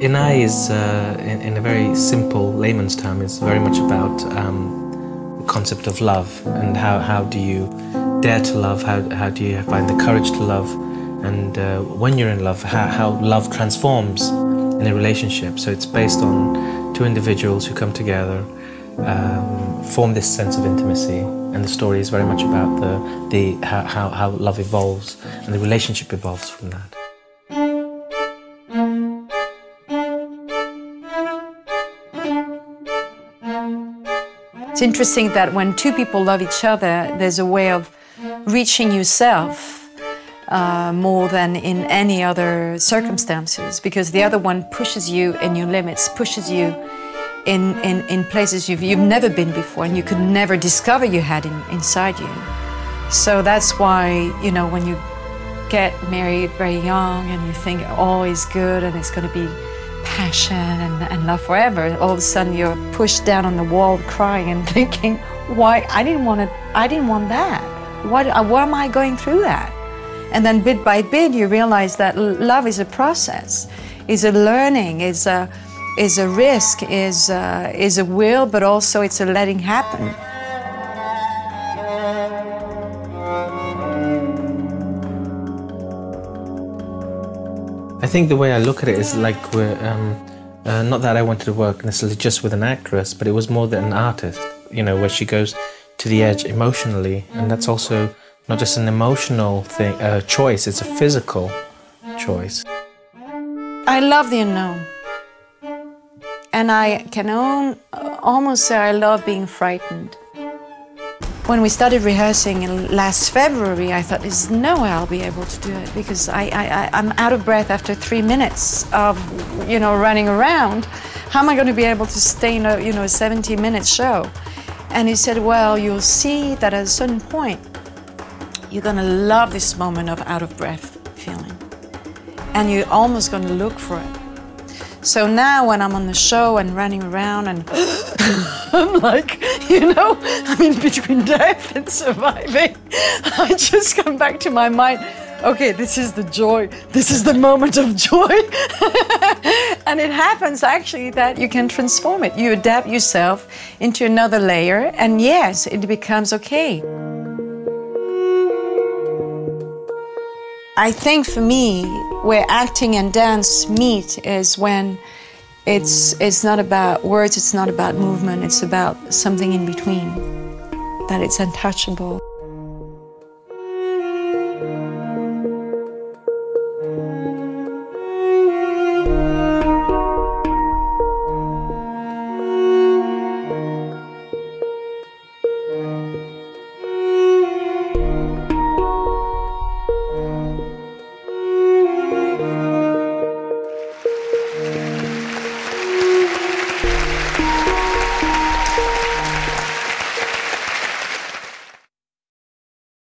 Inai is, in a very simple layman's term, is very much about the concept of love and how do you dare to love, how do you find the courage to love, and when you're in love, how love transforms in a relationship. So it's based on two individuals who come together, form this sense of intimacy, and the story is very much about how love evolves and the relationship evolves from that. It's interesting that when two people love each other, there's a way of reaching yourself more than in any other circumstances, because the other one pushes you in your limits, pushes you in places you've never been before and you could never discover you had inside you. So that's why, you know, when you get married very young and you think all is good and it's going to be passion and love forever, all of a sudden you're pushed down on the wall crying and thinking, why, I didn't want that. Why am I going through that? And then bit by bit you realize that love is a process, is a learning, is a risk, is a will, but also it's a letting happen. I think the way I look at it is like we're, not that I wanted to work necessarily just with an actress, but it was more than an artist, you know, where she goes to the edge emotionally, and that's also not just an emotional thing, choice, it's a physical choice. I love the unknown. And I can almost say I love being frightened. When we started rehearsing last February, I thought, there's no way I'll be able to do it, because I'm out of breath after 3 minutes of, you know, running around. How am I going to be able to stay in a, you know, a 70-minute show? And he said, well, you'll see that at a certain point, you're going to love this moment of out-of-breath feeling. And you're almost going to look for it. So now when I'm on the show and running around and I'm like, you know, I'm in between death and surviving, I just come back to my mind, okay, this is the joy, this is the moment of joy. And it happens actually that you can transform it. You adapt yourself into another layer, and yes, it becomes okay. I think for me, where acting and dance meet is when it's not about words, it's not about movement, it's about something in between, that it's untouchable.